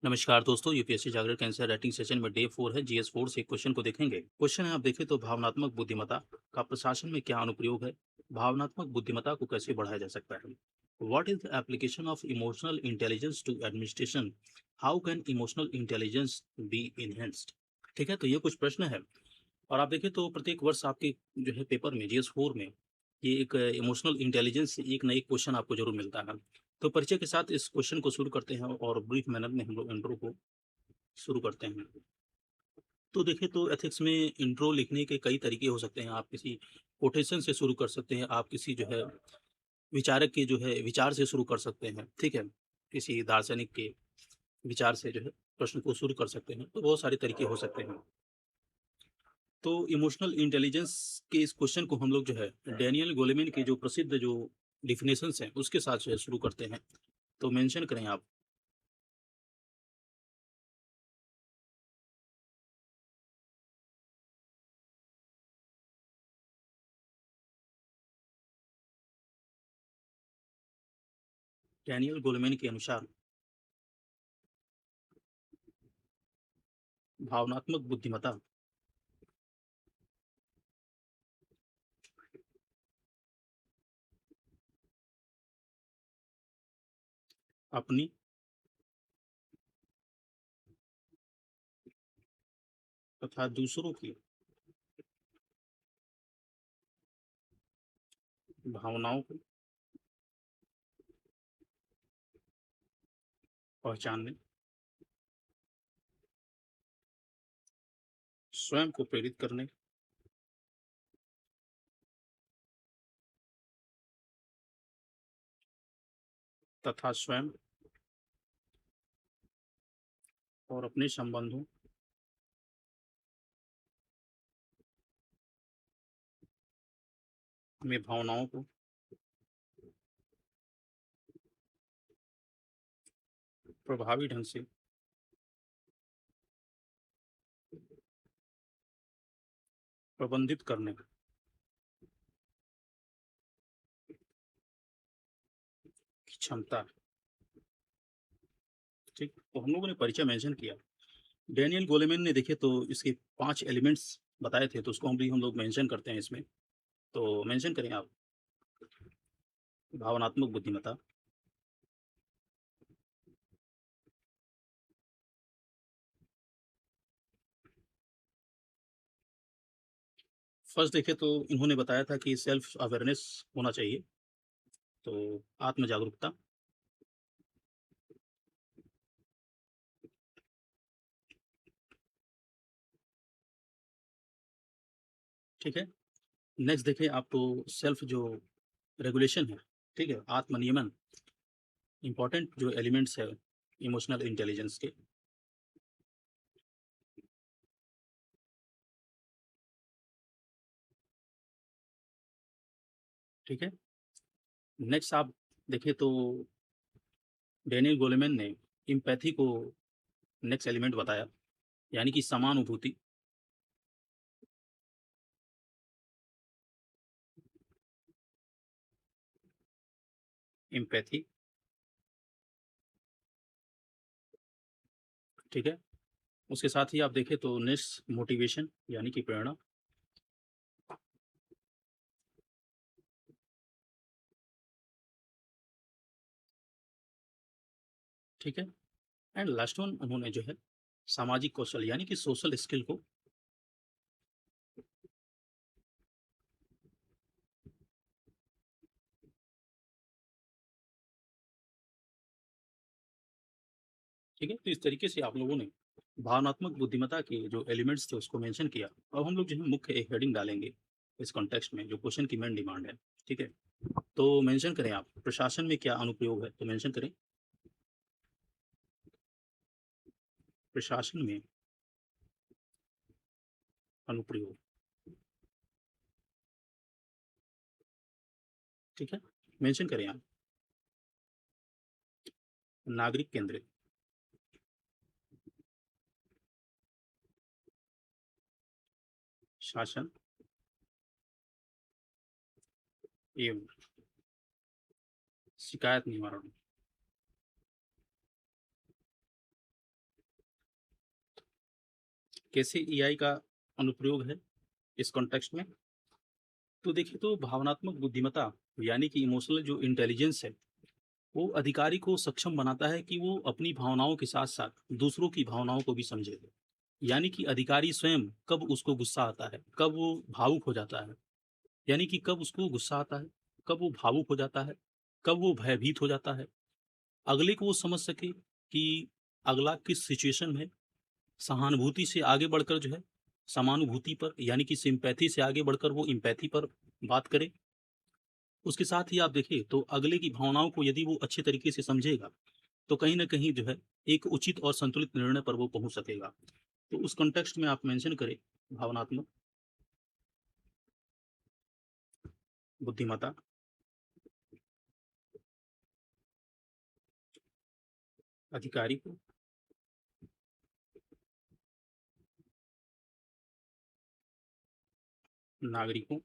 नमस्कार दोस्तों, यूपीएससी जागरण cancer writing session में डे 4 है। जीएस 4 से एक क्वेश्चन को देखेंगे। क्वेश्चन है, आप देखें तो भावनात्मक बुद्धिमत्ता का प्रशासन में क्या अनुप्रयोग है? भावनात्मक बुद्धिमत्ता को कैसे बढ़ाया जा सकता है? What is the application of emotional intelligence to administration? How can emotional intelligence be enhanced? ठीक है, तो ये कुछ प्रश्न है। और आप देखें तो प्रत्येक वर्ष आपके जो है पेपर में जीएस 4 में ये एक इमोशनल इंटेलिजेंस से एक ना एक क्वेश्चन आपको जरूर मिलता है। तो परिचय के साथ इस क्वेश्चन को शुरू करते हैं और ब्रीफ मैनर में हम लोग इंट्रो को शुरू करते हैं। तो देखिए, तो एथिक्स में इंट्रो लिखने के कई तरीके हो सकते हैं। आप किसी कोटेशन से शुरू कर सकते हैं, आप किसी जो है विचारक के जो है विचार से शुरू कर सकते हैं, ठीक है? किसी दार्शनिक के विचार से जो है प्रश्न को शुरू कर सकते हैं। तो बहुत सारे तरीके हो सकते हैं। तो इमोशनल इंटेलिजेंस के इस क्वेश्चन को हम लोग जो है डैनियल गोलेमैन के जो प्रसिद्ध जो डेफिनेशंस हैं उसके साथ जो है शुरू करते हैं। तो मेंशन करें आप। डैनियल गोलेमैन के अनुसार भावनात्मक बुद्धिमत्ता अपनी तथा दूसरों की भावनाओं को पहचानने, स्वयं को प्रेरित करने तथा स्वयं और अपने संबंधों में भावनाओं को प्रभावी ढंग से प्रबंधित करने की क्षमता। ठीक, तो हम लोगों ने परिचय मेंशन किया। डैनियल गोलेमैन ने देखे तो इसके 5 एलिमेंट्स बताए थे, तो उसको हम लोग मेंशन करते हैं इसमें। तो मेंशन करें आप। भावनात्मक बुद्धिमत्ता, फर्स्ट देखें तो इन्होंने बताया था कि सेल्फ अवेयरनेस होना चाहिए, तो आत्म जागरूकता। ठीक है, नेक्स्ट देखें आप तो सेल्फ जो रेगुलेशन है, ठीक है, आत्म नियमन, इंपॉर्टेंट जो एलिमेंट्स है इमोशनल इंटेलिजेंस के। ठीक है, नेक्स्ट आप देखें तो डैनियल गोलेमैन ने इम्पैथी को नेक्स्ट एलिमेंट बताया, यानी कि समानुभूति। एम्पैथी, ठीक है। उसके साथ ही आप देखें तो नेक्स्ट मोटिवेशन, यानी कि प्रेरणा। ठीक है, एंड लास्ट वन उन्होंने जो है सामाजिक कौशल यानी कि सोशल स्किल को। ठीक है, तो इस तरीके से आप लोगों ने भावनात्मक बुद्धिमत्ता के जो एलिमेंट्स थे उसको मेंशन किया। अब हम लोग जो है मुख्य एक हेडिंग डालेंगे इस कॉन्टेक्स्ट में जो क्वेश्चन की मेन डिमांड है। ठीक है, तो मेंशन करें आप प्रशासन में क्या अनुप्रयोग है, तो मेंशन करें प्रशासन में अनुप्रयोग। ठीक है, मेंशन करें आप नागरिक केंद्रित शासन एवं शिकायत निवारण। कैसे एआई का अनुप्रयोग है इस कॉन्टेक्स्ट में? तो देखिए, तो भावनात्मक बुद्धिमत्ता यानी कि इमोशनल जो इंटेलिजेंस है, वो अधिकारी को सक्षम बनाता है कि वो अपनी भावनाओं के साथ-साथ दूसरों की भावनाओं को भी समझे। यानी कि अधिकारी स्वयं कब उसको गुस्सा आता है, कब वो भावुक हो जाता है, यानी कि कब उसको गुस्सा आता है, कब वो भावुक हो जाता है, कब वो भयभीत हो जाता है। अगले को वो समझ सके कि अगला किस सिचुएशन में है, सहानुभूति से आगे बढ़कर जो है समानुभूति पर यानी कि सिम्पैथी से आगे बढ़कर वो एम्पैथी पर बात करे। उसके साथ ही आप देखिए तो अगले की भावनाओं को यदि वो अच्छे तरीके से समझेगा, तो कहीं न कहीं जो है एक उचित और संतुलित निर्णय पर वो पहुँच सकेगा। तो उस कॉन्टेक्स्ट में आप मेंशन करें भावनात्मक बुद्धिमत्ता, अधिकारी को, नागरिकों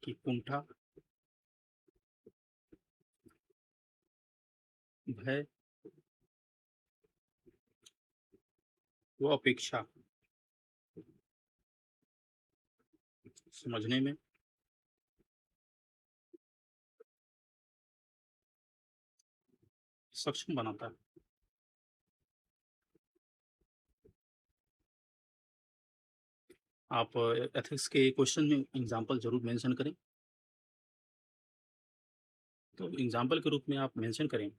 की कुंठा, भय व अपेक्षा समझने में सक्षम बनाता है। आप एथिक्स के क्वेश्चन में एग्ज़ाम्पल ज़रूर मेंशन करें। तो एग्ज़ाम्पल के रूप में आप मेंशन करें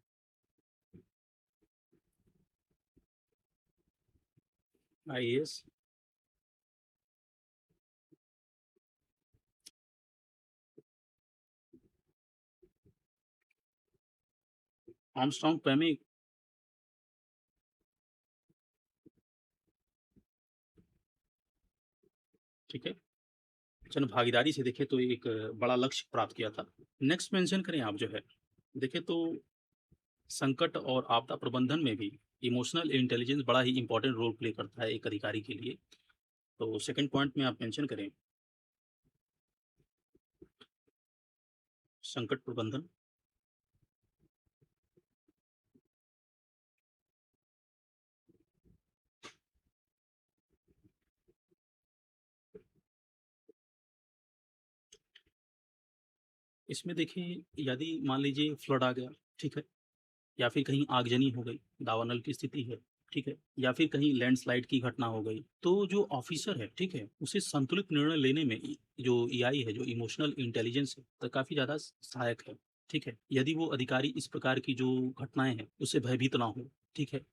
आईएएस, आर्मस्ट्रांग पैमी, ठीक है? जनभागीदारी से देखें तो एक बड़ा लक्ष्य प्राप्त किया था। नेक्स्ट मेंशन करें आप जो है, देखें तो संकट और आपदा प्रबंधन में भी इमोशनल इंटेलिजेंस बड़ा ही इम्पोर्टेंट रोल प्ले करता है एक अधिकारी के लिए। तो सेकंड पॉइंट में आप मेंशन करें संकट प्रबंधन, इसमें देखिए यदि मान लीजिए फ्लड आ गया, ठीक है? या फिर कहीं आगजनी हो गई, दावानल की स्थिति है, ठीक है? या फिर कहीं लैंडस्लाइड की घटना हो गई, तो जो ऑफिसर है, ठीक है? उसे संतुलित निर्णय लेने में जो एआई है, जो इमोशनल इंटेलिजेंस है, तो काफ़ी ज़्यादा सहायक है, ठीक है? यदि वो अधिकारी इस प्रकार की जो घटनाएँ हैं, उससे भयभीत ना हो, ठीक है?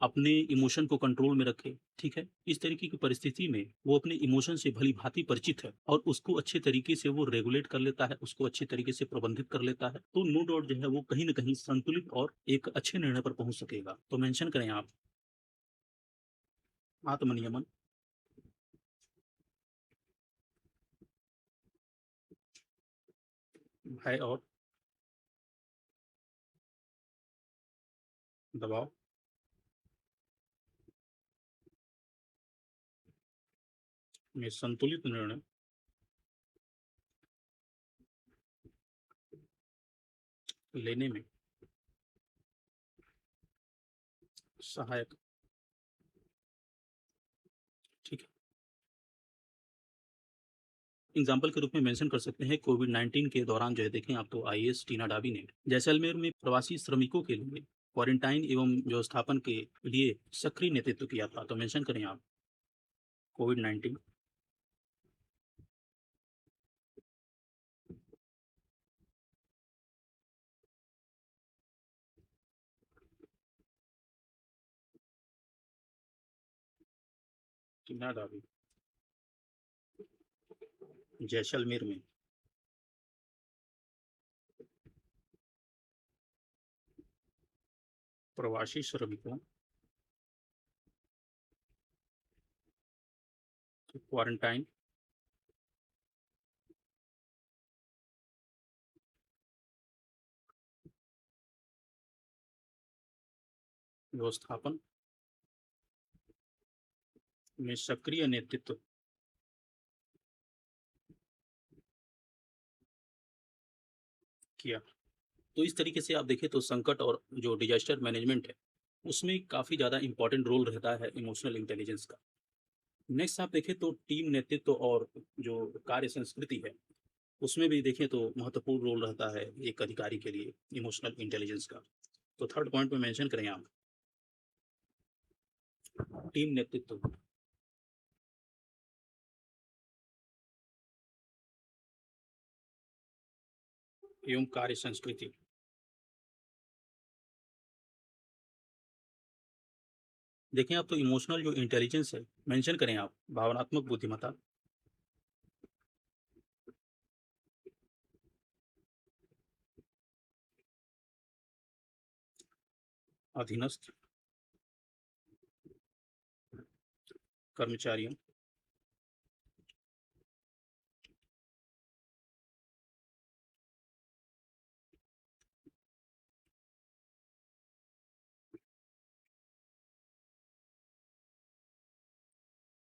अपने इमोशन को कंट्रोल में रखे, ठीक है? इस तरीके की परिस्थिति में वो अपने इमोशन से भली-भाँति परिचित है और उसको अच्छे तरीके से वो रेगुलेट कर लेता है, उसको अच्छे तरीके से प्रबंधित कर लेता है। तो नो डाउट जो है वो कहीं न कहीं संतुलित और एक अच्छे निर्णय पर पहुँच सकेगा। तो मेंशन करें आप आत्मनियमन, भय और दबाव में संतुलित निर्णय लेने में सहायक, ठीक है? एग्जाम्पल के रूप में मेंशन कर सकते हैं कोविड-19 के दौरान जो है देखें आप तो आईएएस टीना डाबी ने जैसलमेर में प्रवासी श्रमिकों के लिए क्वारंटाइन एवं व्यवस्थापन के लिए सक्रिय नेतृत्व किया था। तो मेंशन करें आप कोविड-19 टीना डाबी जैसलमेर में प्रवासी श्रमिकों की क्वारंटाइन व्यवस्थापन में सक्रिय नेतृत्व किया। तो इस तरीके से आप देखें तो संकट और जो डिजास्टर मैनेजमेंट है उसमें काफ़ी ज़्यादा इम्पोर्टेंट रोल रहता है इमोशनल इंटेलिजेंस का। नेक्स्ट आप देखें तो टीम नेतृत्व और जो कार्य संस्कृति है, उसमें भी देखें तो महत्वपूर्ण रोल रहता है एक अधिकारी के लिए इमोशनल इंटेलिजेंस का। तो थर्ड पॉइंट में मेंशन करें आप, टीम नेतृत्व एवं कार्य संस्कृति। देखें आप तो इमोशनल जो इंटेलिजेंस है, मेंशन करें आप, भावनात्मक बुद्धिमत्ता, अधीनस्थ कर्मचारियों,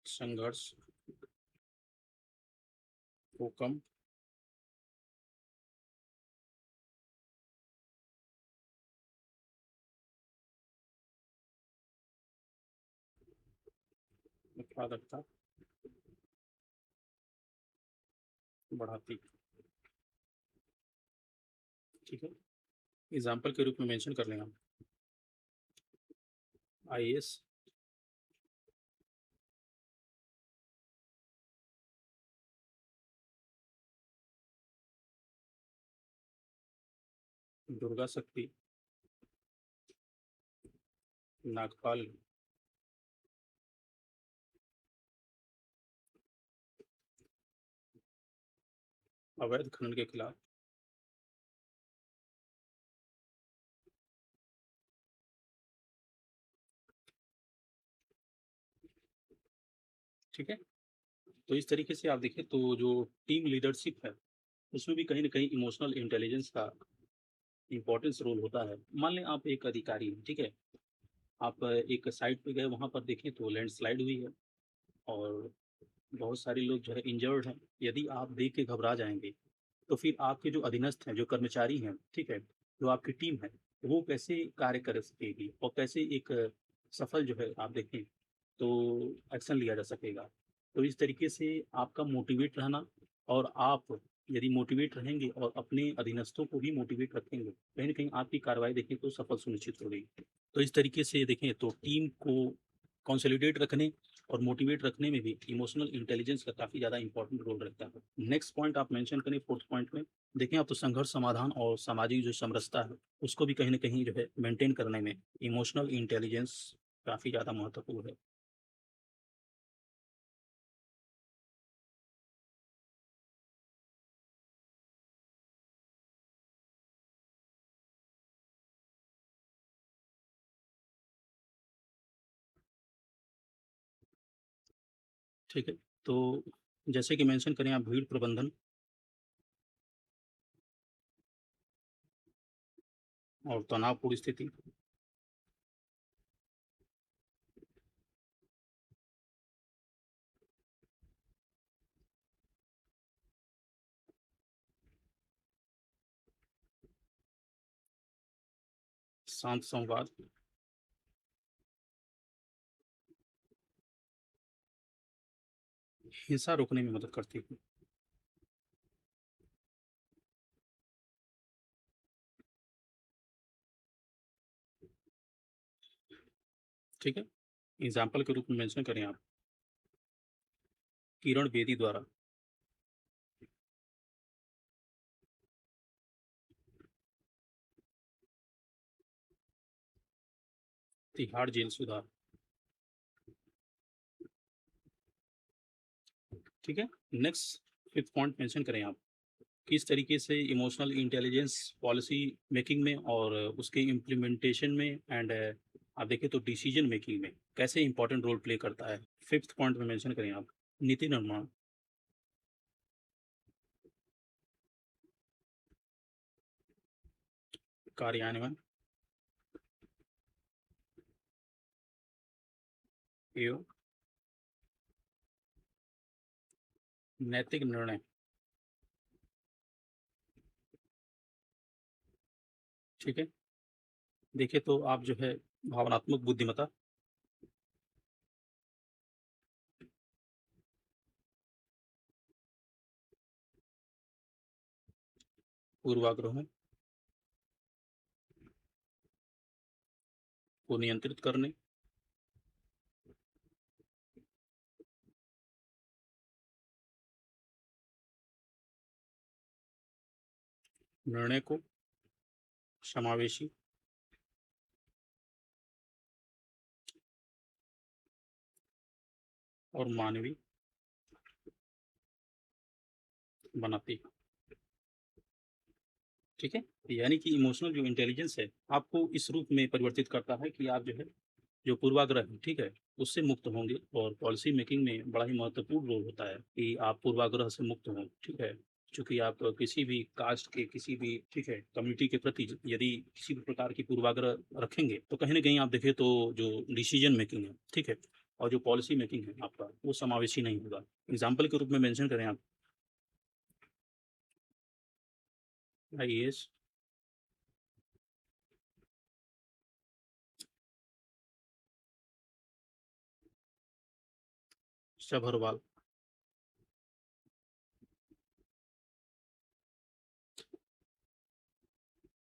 संघर्ष को कम उत्पादकता बढ़ाती। ठीक है, एग्जाम्पल के रूप में मेंशन कर लें आप, आईएएस, दुर्गा शक्ति, नागपाल, अवैध खनन के खिलाफ, ठीक है। तो इस तरीके से आप देखें तो जो टीम लीडरशिप है, उसमें भी कहीं न कहीं इमोशनल इंटेलिजेंस का इम्पोर्टेंस रोल होता है। मान लें आप एक अधिकारी हैं, ठीक है? आप एक साइट पे गए, वहाँ पर देखें तो लैंडस्लाइड हुई है और बहुत सारे लोग जो है इंजर्ड हैं। यदि आप देख के घबरा जाएँगे, तो फिर आपके जो अधीनस्थ हैं, जो कर्मचारी हैं, ठीक है? जो आपकी टीम है, वो कैसे कार्य कर सकेगी और कैसे एक सफल जो है आप देखें तो एक्शन लिया जा सकेगा। तो इस तरीके से आपका मोटिवेट रहना और आप यदि मोटिवेट रहेंगे और अपने अधीनस्थों को भी मोटिवेट रखेंगे, कहीं न कहीं आपकी कार्रवाई देखें तो सफल सुनिश्चित हो गई। तो इस तरीके से देखें तो टीम को कंसोलिडेट रखने और मोटिवेट रखने में भी इमोशनल इंटेलिजेंस का काफ़ी ज़्यादा इंपॉर्टेंट रोल रहता है। नेक्स्ट पॉइंट आप मेंशन करें, फोर्थ पॉइंट में देखें आप तो संघर्ष समाधान और सामाजिक जो समरसता है, उसको भी कहीं न कहीं जो है मेंटेन करने में इमोशनल इंटेलिजेंस काफ़ी ज़्यादा महत्वपूर्ण है। ठीक है? तो जैसे कि मेंशन करें आप भीड़ प्रबंधन और तनावपूर्ण स्थिति, शांत संवाद, हिंसा रोकने में मदद करती है। ठीक है? एग्ज़ाम्पल के रूप में मेंशन करें आप, किरण बेदी द्वारा तिहाड़ जेल सुधार। ठीक है? नेक्स्ट फिफ्थ पॉइंट मेंशन करें आप, किस तरीके से इमोशनल इंटेलिजेंस पॉलिसी मेकिंग में और उसके इम्प्लीमेंटेशन में एंड आप देखें तो डिसीजन मेकिंग में कैसे इंपॉर्टेंट रोल प्ले करता है। फिफ्थ पॉइंट में मेंशन करें आप, नीति निर्माण, कार्यान्वयन एवं नैतिक निर्णय। ठीक है? देखिए तो आप जो है भावनात्मक बुद्धिमत्ता, पूर्वाग्रहों को नियंत्रित करने, निर्णय को समावेशी और मानवीय बनाती है। ठीक है? यानी कि इमोशनल जो इंटेलिजेंस है, आपको इस रूप में परिवर्तित करता है कि आप जो है, जो पूर्वाग्रह है, ठीक है? उससे मुक्त होंगे और पॉलिसी मेकिंग में बड़ा ही महत्वपूर्ण रोल होता है कि आप पूर्वाग्रह से मुक्त हों, ठीक है? चूँकि आप किसी भी कास्ट के, किसी भी, ठीक है, कम्युनिटी के प्रति यदि किसी भी प्रकार की पूर्वाग्रह रखेंगे, तो कहीं न कहीं आप देखें तो जो डिसीजन मेकिंग है, ठीक है? और जो पॉलिसी मेकिंग है आपका, वो समावेशी नहीं होगा। एग्ज़ाम्पल के रूप में मेंशन करें आप आईएएस, सभरवाल,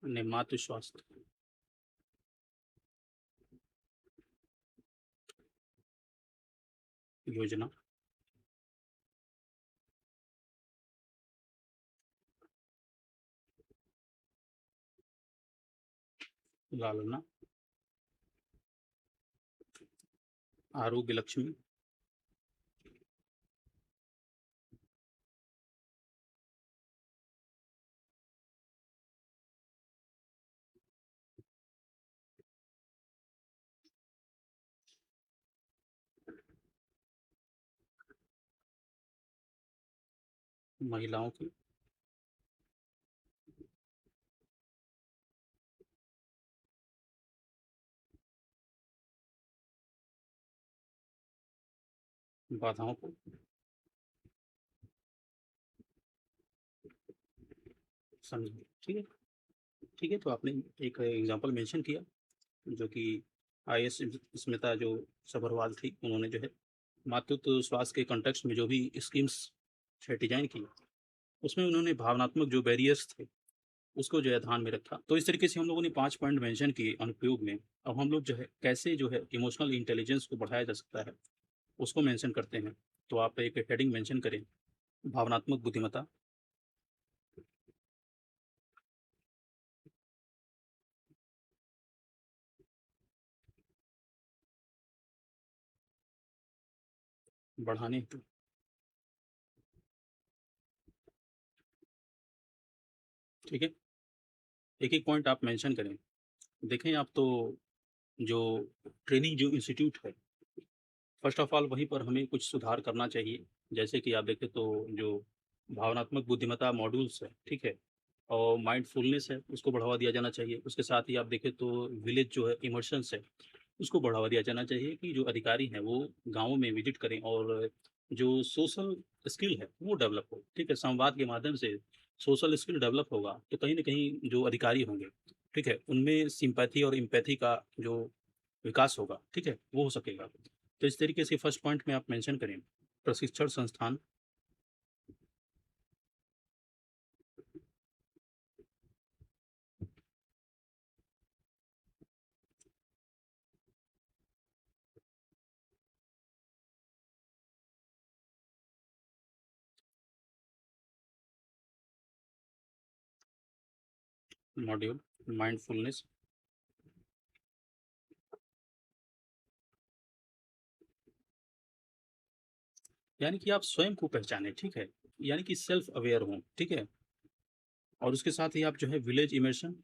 ने मातृ स्वास्थ्य योजना, लालना, आरोग्य लक्ष्मी, महिलाओं की बाधाओं को समझें। ठीक है? ठीक है, तो आपने एक एग्ज़ाम्पल मेंशन किया, जो कि आईएएस स्मिता जो सभरवाल थी, उन्होंने जो है मातृत्व स्वास्थ्य के कॉन्टेक्स्ट में जो भी स्कीम्स है डिज़ाइन की, उसमें उन्होंने भावनात्मक जो बैरियर्स थे, उसको जो है ध्यान में रखा। तो इस तरीके से हम लोगों ने 5 पॉइंट मेंशन किए अनुप्रयोग में। अब हम लोग जो है कैसे जो है इमोशनल इंटेलिजेंस को बढ़ाया जा सकता है, उसको मेंशन करते हैं। तो आप एक हेडिंग मेंशन करें, भावनात्मक बुद्धिमत्ता, बढ़ाने हेतु। ठीक है? एक-एक पॉइंट आप मेंशन करें। देखें आप तो जो ट्रेनिंग जो इंस्टीट्यूट है, फर्स्ट ऑफ ऑल वहीं पर हमें कुछ सुधार करना चाहिए। जैसे कि आप देखें तो जो भावनात्मक बुद्धिमत्ता मॉड्यूल्स है, ठीक है? और माइंडफुलनेस है, उसको बढ़ावा दिया जाना चाहिए। उसके साथ ही आप देखें तो विलेज जो है इमर्शंस है, उसको बढ़ावा दिया जाना चाहिए कि जो अधिकारी हैं वो गाँवों में विज़िट करें और जो सोशल स्किल है वो डेवलप हो, ठीक है? संवाद के माध्यम से सोशल स्किल डेवलप होगा, तो कहीं न कहीं जो अधिकारी होंगे, ठीक है? उनमें सिम्पैथी और एम्पैथी का जो विकास होगा, ठीक है? वो हो सकेगा। तो इस तरीके से फर्स्ट पॉइंट में आप मेंशन करें, प्रशिक्षण संस्थान, मॉड्यूल, माइंडफुलनेस, यानी कि आप स्वयं को पहचानें, ठीक है? यानी कि सेल्फ अवेयर हों, ठीक है? और उसके साथ ही आप जो है विलेज इमर्शन,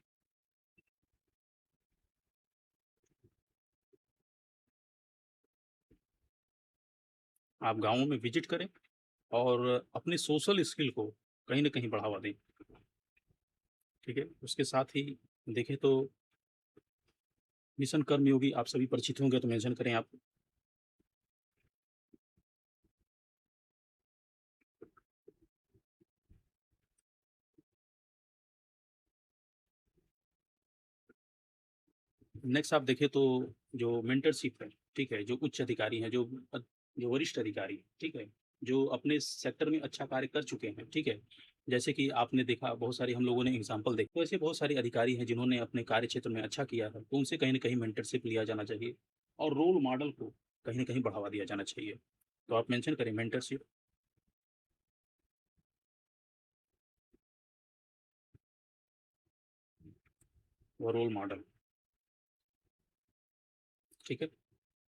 आप गाँवों में विज़िट करें और अपने सोशल स्किल को कहीं न कहीं बढ़ावा दें, ठीक है? उसके साथ ही देखें तो मिशन कर्मयोगी आप सभी परिचित होंगे, तो मेंशन करें आप। नेक्स्ट आप देखें तो जो मेंटरशिप है, ठीक है, जो उच्च अधिकारी हैं, जो वरिष्ठ अधिकारी, ठीक है, जो अपने सेक्टर में अच्छा कार्य कर चुके हैं, ठीक है। जैसे कि आपने देखा बहुत सारे हम लोगों ने एग्ज़ाम्पल देखे, तो ऐसे बहुत सारे अधिकारी हैं जिन्होंने अपने कार्य क्षेत्र में अच्छा किया है, तो उनसे कहीं न कहीं मेंटरशिप लिया जाना चाहिए और रोल मॉडल को कहीं न कहीं बढ़ावा दिया जाना चाहिए। तो आप मेंशन करें मेंटरशिप और रोल मॉडल, ठीक है।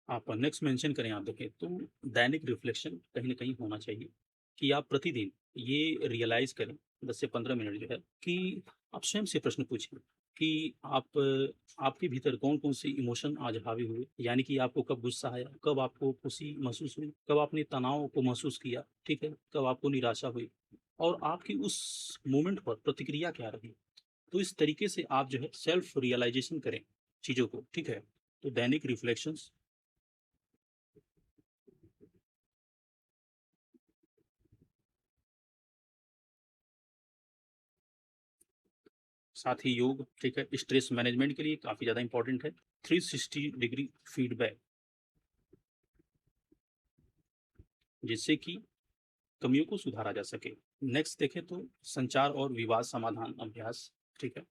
आप नेक्स्ट मेंशन करें आप देखें तो दैनिक रिफ्लेक्शन कहीं न कहीं होना चाहिए कि आप प्रतिदिन ये रियलाइज़ करें 10 से 15 मिनट जो है कि आप स्वयं से प्रश्न पूछें कि आपके भीतर कौन-कौन से इमोशन आज हावी हुए? यानी कि आपको कब गुस्सा आया? कब आपको खुशी महसूस हुई? कब आपने तनाव को महसूस किया? ठीक है? कब आपको निराशा हुई? और आपकी उस मोमेंट पर प्रतिक्रिया क्या रही? तो इस तरीके से आप जो है सेल्फ रियलाइज़ेशन करें चीज़ों को, ठीक है? तो दैनिक रिफ्लेक्शंस साथ ही योग, ठीक है, स्ट्रेस मैनेजमेंट के लिए काफ़ी ज़्यादा इम्पोर्टेंट है। 360 डिग्री फीडबैक जिससे कि कमियों को सुधारा जा सके। नेक्स्ट देखें तो संचार और विवाद समाधान अभ्यास, ठीक है,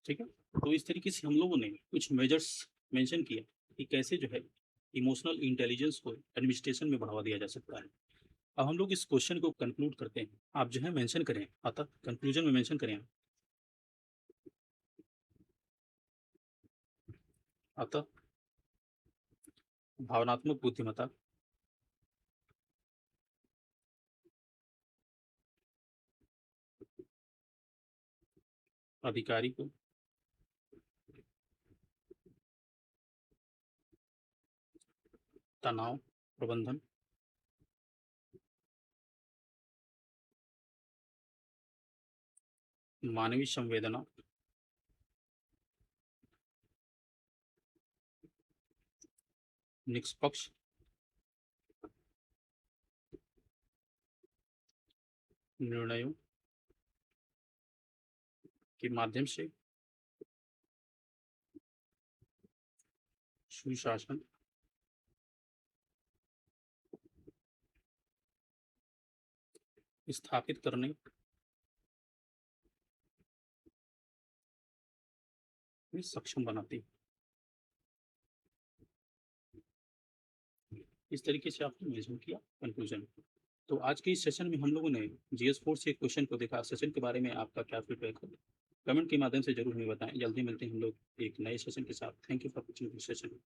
ठीक है। तो इस तरीके से हम लोगों ने कुछ मेजर्स मेंशन किए कि कैसे जो है इमोशनल इंटेलिजेंस को एडमिनिस्ट्रेशन में बढ़ावा दिया जा सकता है। अब हम लोग इस क्वेश्चन को कंक्लूड करते हैं। आप जो है मेंशन करें, अतः कंक्लूजन में मेंशन करें, अतः भावनात्मक बुद्धिमत्ता अधिकारी को तनाव प्रबंधन, मानवीय संवेदना, निष्पक्ष निर्णयों के माध्यम से सुशासन स्थापित करने में सक्षम बनाती है। इस तरीके से आपने मेंशन किया कंक्लूजन। तो आज के इस सेशन में हम लोगों ने जीएस4 से एक क्वेश्चन को देखा। सेशन के बारे में आपका क्या फीडबैक है? कमेंट के माध्यम से ज़रूर हमें बताएँ। जल्दी मिलते हैं हम लोग एक नए सेशन के साथ। Thank you for watching this session.